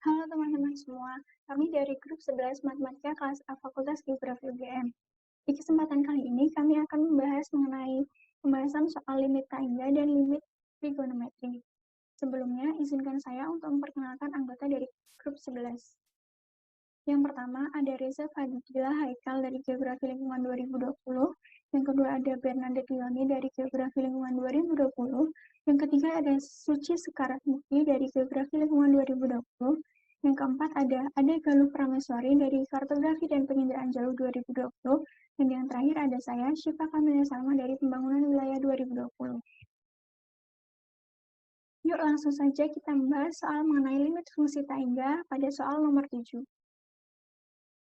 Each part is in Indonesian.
Halo teman-teman semua, kami dari grup 11 Matematika kelas A Fakultas Geografi UGM. Di kesempatan kali ini kami akan membahas mengenai pembahasan soal limit tangga dan limit trigonometri. Sebelumnya, izinkan saya untuk memperkenalkan anggota dari grup 11. Yang pertama ada Reza Fadila Haikal dari Geografi Lingkungan 2020, yang kedua ada Bernadette Lioni dari Geografi Lingkungan 2020, yang ketiga ada Suci Sekaratmukti dari Geografi Lingkungan 2020, yang keempat ada Ade Galuh Prameswari dari Kartografi dan Penginderaan Jauh 2020, dan yang terakhir ada saya, Syifa Kamila Salma dari Pembangunan Wilayah 2020. Yuk langsung saja kita membahas soal mengenai limit fungsi tangga pada soal nomor 7.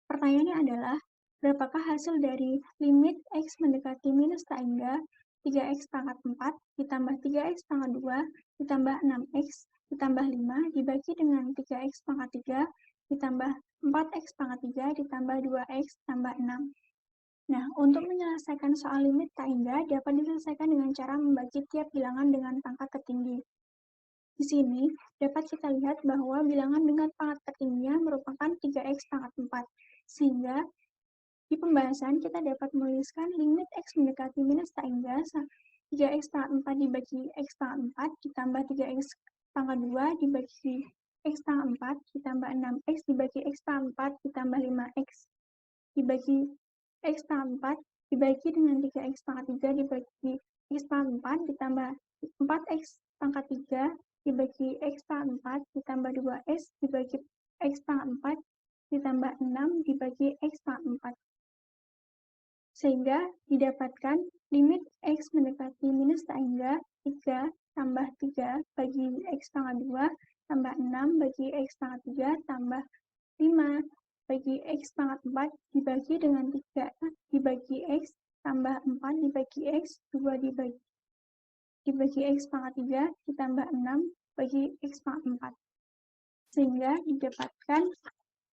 Pertanyaannya adalah, berapakah hasil dari limit X mendekati minus tangga 3X pangkat 4 ditambah 3X pangkat 2 ditambah 6X ditambah 5 dibagi dengan 3X pangkat 3 ditambah 4X pangkat 3 ditambah 2X tambah 6. Nah, untuk menyelesaikan soal limit tangga dapat diselesaikan dengan cara membagi tiap bilangan dengan pangkat tertinggi. Di sini dapat kita lihat bahwa bilangan dengan pangkat tertingginya merupakan 3X pangkat 4, sehingga di pembahasan kita dapat menuliskan limit X mendekati minus tangga 3X pangkat 4 dibagi X pangkat 4 ditambah 3X pangkat 2 dibagi X pangkat 4 ditambah 6X dibagi X pangkat 4 ditambah 5X dibagi X pangkat 4 dibagi dengan 3X pangkat 3 dibagi X pangkat 4 ditambah 4X pangkat 3 dibagi X pangkat 4 ditambah 2X dibagi X pangkat 4 ditambah 6 dibagi X pangkat 4. Sehingga didapatkan limit X mendekati minus tangga 3 tambah 3 bagi X pangkat 2 tambah 6 bagi X pangkat 3 tambah 5 bagi X pangkat 4 dibagi dengan 3 dibagi X tambah 4 dibagi X 2 dibagi X pangkat 3 ditambah 6 bagi X pangkat 4. Sehingga didapatkan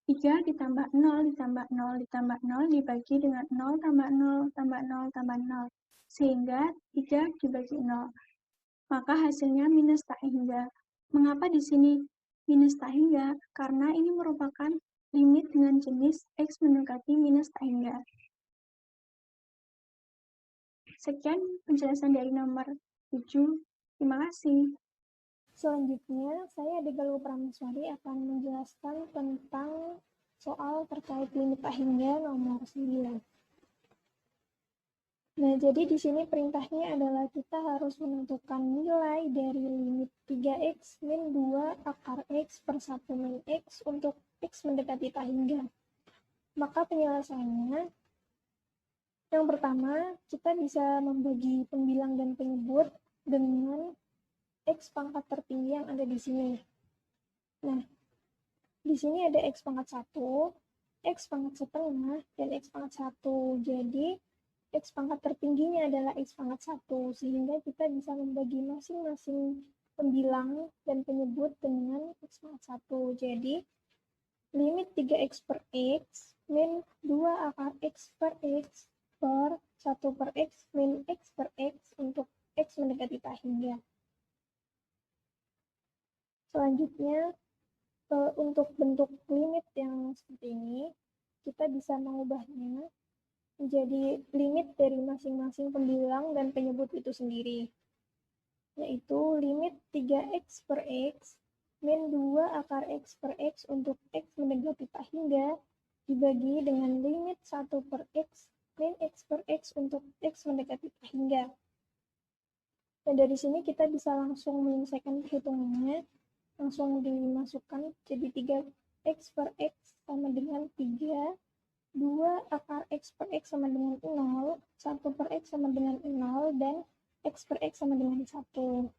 3 ditambah 0 ditambah 0 ditambah 0 dibagi dengan 0 tambah 0 tambah 0 tambah 0. Sehingga 3 dibagi 0. Maka hasilnya minus tak hingga. Mengapa di sini minus tak hingga? Karena ini merupakan limit dengan jenis X mendekati minus tak hingga. Sekian penjelasan dari nomor 7. Terima kasih. Selanjutnya, saya Ade Galuh Prameswari akan menjelaskan tentang soal terkait limit tak hingga nomor 9. Nah, jadi di sini perintahnya adalah kita harus menentukan nilai dari limit 3X min 2 akar X per 1 min X untuk X mendekati tak hingga. Maka penyelesaiannya, yang pertama, kita bisa membagi pembilang dan penyebut dengan X pangkat tertinggi yang ada di sini. Nah, di sini ada X pangkat 1, X pangkat setengah, dan X pangkat 1. Jadi, X pangkat tertingginya adalah X pangkat 1, sehingga kita bisa membagi masing-masing pembilang dan penyebut dengan X pangkat 1. Jadi, limit 3X per X min 2 akar X per X per 1 per X min X per X untuk X mendekati tak hingga. Selanjutnya, untuk bentuk limit yang seperti ini, kita bisa mengubahnya menjadi limit dari masing-masing pembilang dan penyebut itu sendiri, yaitu limit 3X per X min 2 akar X per X untuk X mendekati tak hingga dibagi dengan limit 1 per X min X per X untuk X mendekati tak hingga. Dan dari sini kita bisa langsung menyelesaikan perhitungannya, langsung dimasukkan jadi 3X per X sama dengan 3, 2 akar X per X sama dengan 0, 1 per X sama dengan 0, dan X per X sama dengan 1.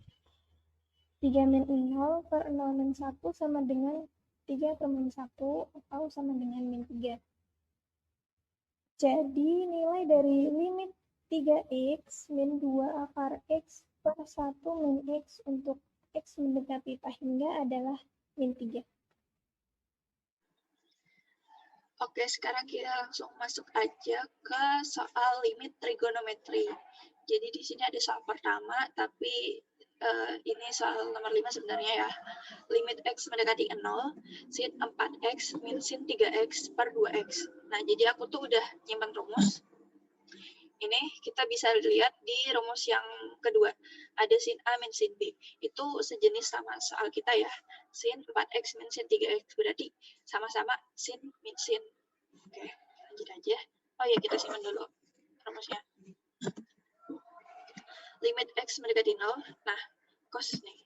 3 min 0 per 0 min 1 sama dengan 3 per min 1 atau sama dengan min 3. Jadi nilai dari limit 3X min 2 akar X per 1 min X untuk X mendekati tak hingga adalah min 3. Oke, sekarang kita langsung masuk aja ke soal limit trigonometri. Jadi di sini ada soal pertama, tapi ini soal nomor 5 sebenarnya ya. Limit X mendekati 0, sin 4X min sin 3X per 2X. Nah, jadi aku tuh udah nyimpan rumus. Ini kita bisa lihat di rumus yang kedua. Ada sin A min sin B. Itu sejenis sama soal kita ya. Sin 4X min sin 3X. Berarti sama-sama sin min sin. Oke, lanjut aja. Oh ya, kita simpan dulu rumusnya. Limit X mendekati 0. Nah, cos nih.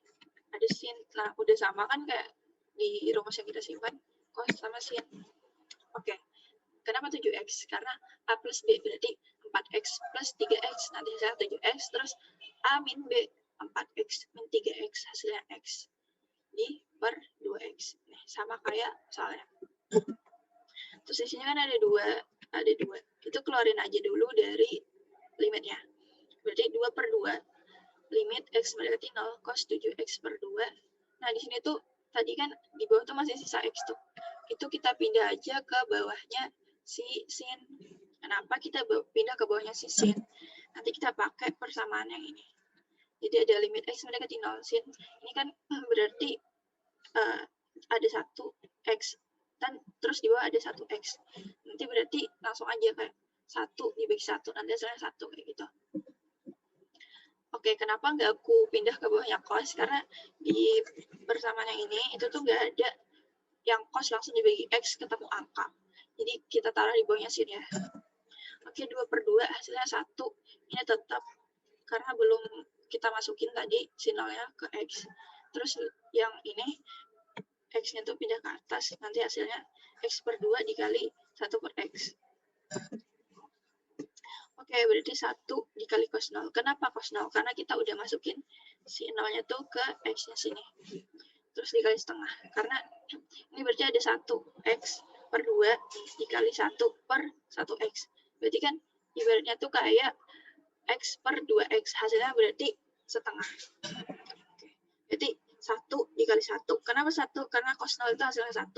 Ada sin. Nah, udah sama kan kayak di rumus yang kita simpan. Cos sama sin. Oke. Kenapa 7X? Karena A plus B berarti 4X plus 3X. Nanti saya 7X. Terus A min B 4X min 3X. Hasilnya X. Di per 2X. Nih, sama kayak soalnya. Terus di sini kan ada dua. Itu keluarin aja dulu dari limitnya. Berarti 2 per 2. Limit X mendekati 0 cos 7X per 2. Nah, di sini tuh tadi kan di bawah tuh masih sisa X tuh. Itu kita pindah aja ke bawahnya si sin. Kenapa kita pindah ke bawahnya si sin? Nanti kita pakai persamaan yang ini. Jadi ada limit X mendekati 0 sin. Ini kan berarti ada 1X. Dan terus di bawah ada 1X. Nanti berarti langsung aja kayak 1 dibagi 1. Nanti hasilnya 1 kayak gitu. Oke, kenapa nggak aku pindah ke bawahnya cos? Karena di persamaan yang ini, itu tuh nggak ada yang cos langsung dibagi X ketemu angka. Jadi kita taruh di bawahnya sin ya. Oke, 2 per 2 hasilnya 1. Ini tetap, karena belum kita masukin tadi sinolnya ke X. Terus yang ini, X-nya tuh pindah ke atas. Nanti hasilnya X per 2 dikali 1 per X. Oke, berarti 1 dikali cos 0. Kenapa cos 0? Karena kita udah masukin si 0-nya tuh ke X-nya sini. Terus dikali setengah. Karena ini berarti ada 1X per 2 dikali 1 per 1X. Berarti kan ibaratnya tuh kayak X per 2X. Hasilnya berarti setengah. Oke. Berarti 1 dikali 1. Kenapa 1? Karena cos 0 itu hasilnya 1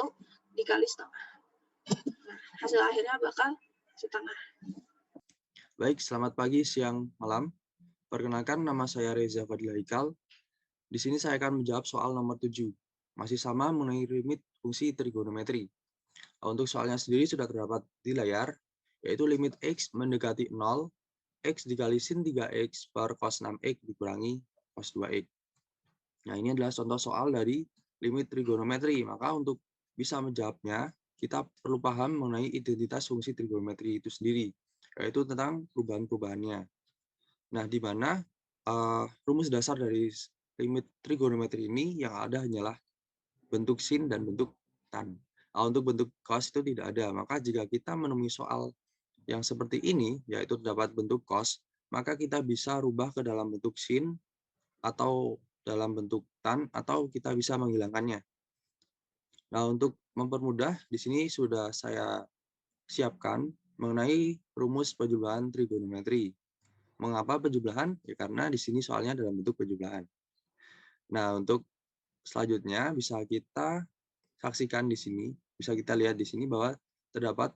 dikali setengah. Nah, hasil akhirnya bakal setengah. Baik, selamat pagi, siang, malam. Perkenalkan, nama saya Reza Fadil Haikal. Di sini saya akan menjawab soal nomor 7. Masih sama mengenai limit fungsi trigonometri. Untuk soalnya sendiri sudah terdapat di layar, yaitu limit X mendekati 0, X dikali sin 3X per cos 6X dikurangi cos 2X. Nah, ini adalah contoh soal dari limit trigonometri. Maka untuk bisa menjawabnya, kita perlu paham mengenai identitas fungsi trigonometri itu sendiri, yaitu tentang perubahan-perubahannya. Nah, di mana rumus dasar dari limit trigonometri ini yang ada hanyalah bentuk sin dan bentuk tan. Nah, untuk bentuk cos itu tidak ada. Maka jika kita menemui soal yang seperti ini, yaitu terdapat bentuk cos, maka kita bisa rubah ke dalam bentuk sin atau dalam bentuk tan, atau kita bisa menghilangkannya. Nah, untuk mempermudah, di sini sudah saya siapkan mengenai rumus penjumlahan trigonometri. Mengapa penjumlahan? Ya karena di sini soalnya dalam bentuk penjumlahan. Nah, untuk selanjutnya bisa kita saksikan di sini, bisa kita lihat di sini bahwa terdapat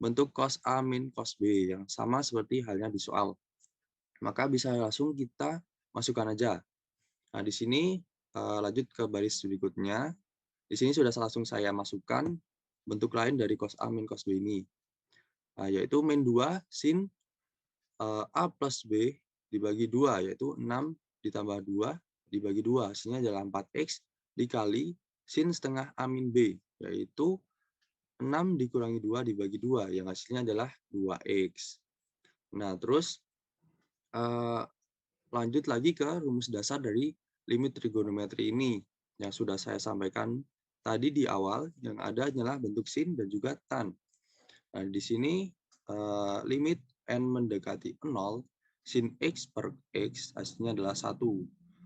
bentuk cos A min cos B yang sama seperti halnya di soal. Maka bisa langsung kita masukkan aja. Nah, di sini lanjut ke baris berikutnya. Di sini sudah langsung saya masukkan bentuk lain dari cos A min cos B ini. Nah, yaitu min 2 sin A plus B dibagi 2, yaitu 6 ditambah 2 dibagi 2. Hasilnya adalah 4X dikali sin setengah A min B, yaitu 6 dikurangi 2 dibagi 2, yang hasilnya adalah 2X. Nah, terus lanjut lagi ke rumus dasar dari limit trigonometri ini, yang sudah saya sampaikan tadi di awal, yang ada hanyalah bentuk sin dan juga tan. Nah, di sini limit n mendekati 0, sin x per x hasilnya adalah 1.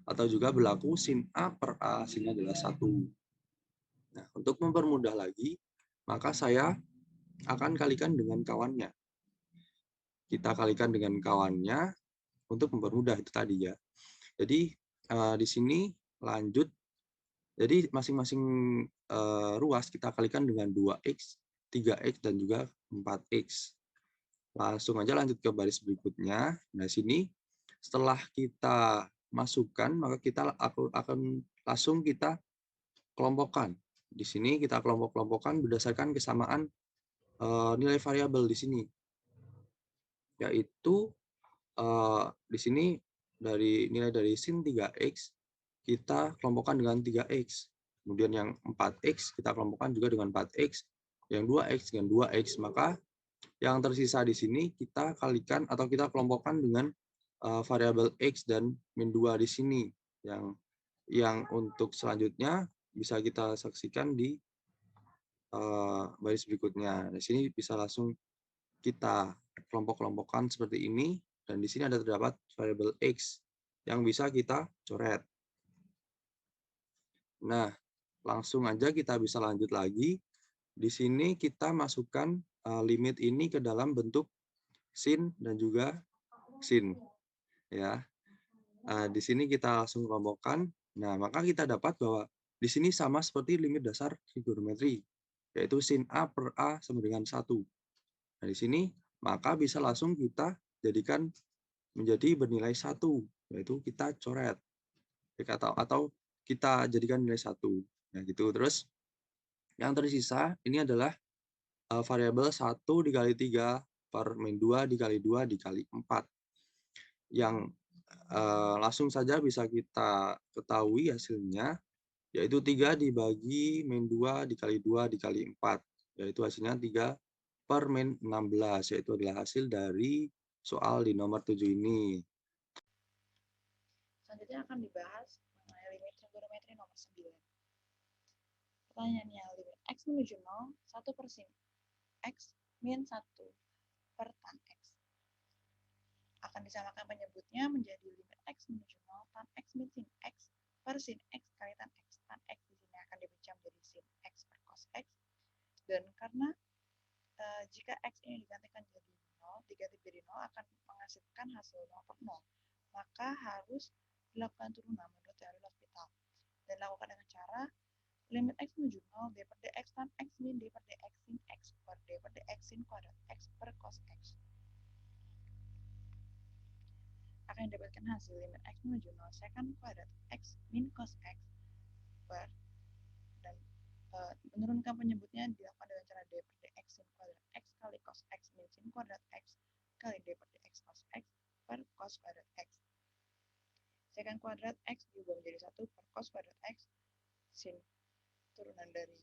Atau juga berlaku sin A per A hasilnya adalah 1. Nah, untuk mempermudah lagi, maka saya akan kalikan dengan kawannya. Kita kalikan dengan kawannya untuk mempermudah itu tadi ya. Jadi di sini lanjut. Jadi masing-masing ruas kita kalikan dengan 2x, 3x, dan juga 4x. Langsung aja lanjut ke baris berikutnya. Nah, sini setelah kita masukkan, maka kita akan langsung kita kelompokkan. Di sini kita kelompok-kelompokkan berdasarkan kesamaan nilai variabel di sini, yaitu di sini nilai dari sin 3x kita kelompokkan dengan 3x. Kemudian yang 4x kita kelompokkan juga dengan 4x, yang 2x dengan 2x, maka yang tersisa di sini kita kalikan atau kita kelompokkan dengan variabel x dan min 2 di sini. Yang untuk selanjutnya bisa kita saksikan di baris berikutnya. Di sini bisa langsung kita kelompok-kelompokkan seperti ini, dan di sini ada terdapat variabel x yang bisa kita coret. Nah, langsung aja kita bisa lanjut lagi. Di sini kita masukkan limit ini ke dalam bentuk sin dan juga sin. Ya, di sini kita langsung kelompokkan. Nah, maka kita dapat bahwa di sini sama seperti limit dasar trigonometri, yaitu sin A per A sama dengan 1. Nah, di sini maka bisa langsung kita jadikan menjadi bernilai 1, yaitu kita coret. Atau kita jadikan nilai 1. Nah, gitu. Terus yang tersisa ini adalah variabel 1 dikali 3 per min 2 dikali 2 dikali 4. Yang langsung saja bisa kita ketahui hasilnya, yaitu 3 dibagi min 2 dikali 2 dikali 4, yaitu hasilnya 3 per min 16, yaitu adalah hasil dari soal di nomor 7 ini. Selanjutnya akan dibahas mengenai limit trigonometri nomor 9. Pertanyaannya, limit x menuju 0, 1 per sin x min 1 per tan x. Akan disamakan penyebutnya menjadi limit x menuju 0 tan x min sin x per sin x kali tan x. Tan x di sini akan dipecah menjadi sin x per cos x. Dan karena jika x ini digantikan jadi 0, diganti jadi 0 akan menghasilkan hasil 0 per 0. Maka harus dilakukan turunan menurut teori L'Hospital. Dan lakukan dengan cara limit x menuju 0, d per dx tan x min d per dx sin x per d per dx sin kuadrat x per cos x. Akan didapatkan hasil limit x menuju 0 secant kuadrat x min cos x per, dan menurunkan penyebutnya dilakukan dengan cara d per dx sin kuadrat x kali cos x min sin kuadrat x kali d per dx cos x per cos kuadrat x. Secant kuadrat x diubah menjadi 1 per cos kuadrat x, sin turunan dari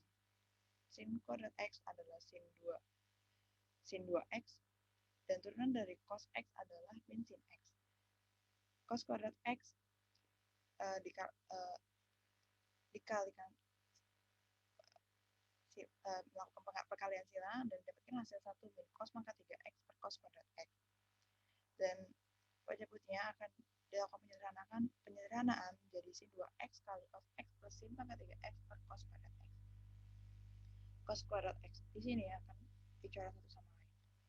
sin kuadrat x adalah sin 2x, dan turunan dari cos x adalah min sin x. Cos kuadrat x dikalikan melakukan perkalian silang dan dapatkan hasil 1 min cos pangkat 3x per cos kuadrat x. Dan penyebutnya akan dilakukan penyederhanaan menjadi sin 2x kali cos x plus sin pangkat 3x per cos kuadrat x. Cos kuadrat x di sini akan dicoret satu sama lain.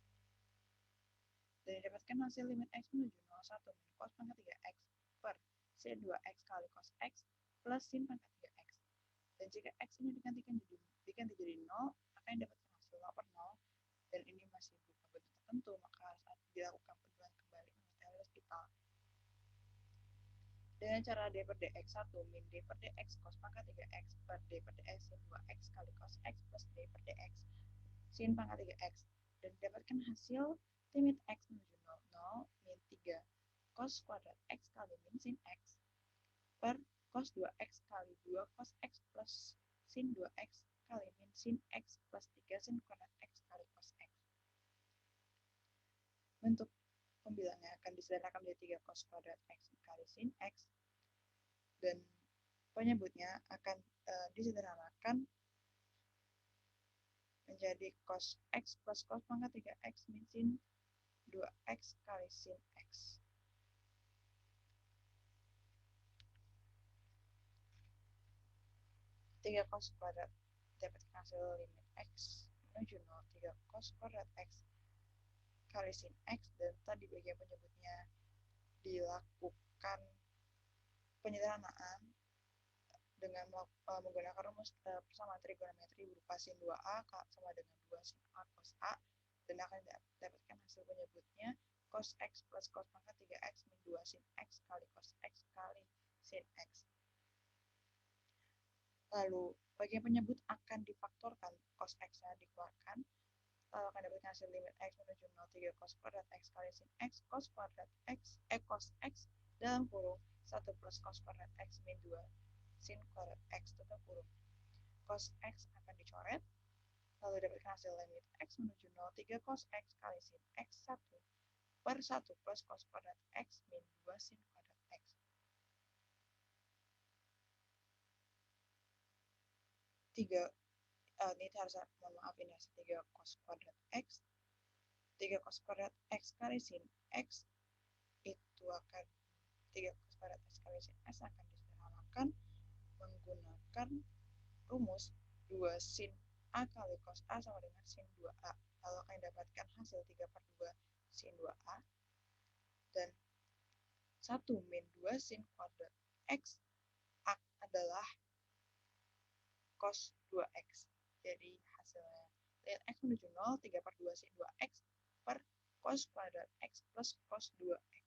Dan didapatkan hasil limit x menuju 0, 1 min cos pangkat 3x per sin 2x kali cos x plus sin pangkat 3x. Dan jika x ini diganti jadi 0, akan didapatkan hasil 0 per 0, dan ini masih berupa bentuk tertentu, maka harus dilakukan penjualan kembali menurut teori L'Hospital. Dengan cara d per dx 1 min d per dx cos pangkat 3x per d per dx sin 2x kali cos x plus d per dx sin pangkat 3x, dan didapatkan hasil limit x menuju 0, 0 min 3 cos kuadrat x kali min sin x per cos 2x kali 2 cos x plus sin 2x kali min sin x plus 3 sin kuadrat x kali cos x. Bentuk pembilangnya akan disederhanakan menjadi 3 cos kuadrat x kali sin x, dan penyebutnya akan disederhanakan menjadi cos x plus cos pangkat 3x min sin 2x kali sin x. Tiga cos kuadrat dapatkan hasil limit x menuju 0, 3 cos kuadrat x kali sin x, dan tadi bagian penyebutnya dilakukan penyederhanaan dengan menggunakan rumus persamaan trigonometri berupa sin 2a sama dengan 2 sin a cos a, dan akan dapatkan hasil penyebutnya cos X plus cos pangkat 3X min 2 sin X kali cos X kali sin X. Lalu, bagi yang penyebut akan difaktorkan, cos X-nya dikeluarkan, lalu akan dapatkan hasil limit X menuju 0, 3 cos kuadrat X kali sin X, cos kuadrat X, cos X dalam kurung 1 plus cos kuadrat X min 2 sin kuadrat X tutup kurung. Cos X akan dicoret, lalu dapatkan hasil limit X menuju 0, 3 cos X kali sin X 1 per 1 plus cos kuadrat X min 2 sin kuadrat X. Ini harus, mohon maaf, ini hasil 3 cos kuadrat X. 3 cos kuadrat X kali sin X itu akan 3 cos kuadrat X kali sin X akan disederhanakan menggunakan rumus 2 sin A kali cos A sama dengan sin 2A. Lalu akan didapatkan hasil 3/2 sin 2A dan 1 min 2 sin kuadrat X adalah cos 2X. Jadi hasilnya limit X menuju 0, 3/2 sin 2X per cos kuadrat X plus cos 2X.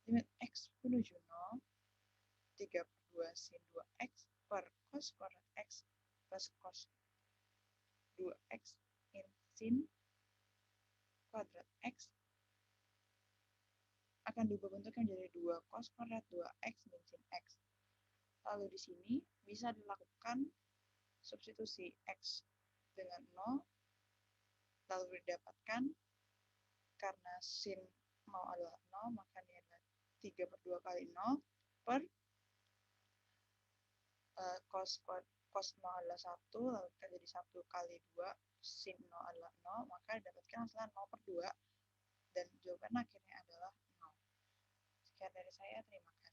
Limit X menuju 0, 3/2 sin 2X per cos kuadrat X plus cos 2X in sin kuadrat X akan diubah bentuknya menjadi 2 cos kuadrat 2X min sin X. Lalu di sini bisa dilakukan substitusi X dengan 0, lalu didapatkan karena sin 0 adalah 0, maka ini adalah 3/2 kali 0 per cos 0 adalah 1, lalu kita jadi 1 kali 2, sin 0 adalah 0, maka didapatkan hasilnya 0/2, dan jawaban akhirnya adalah 0. Sekian dari saya, terima kasih.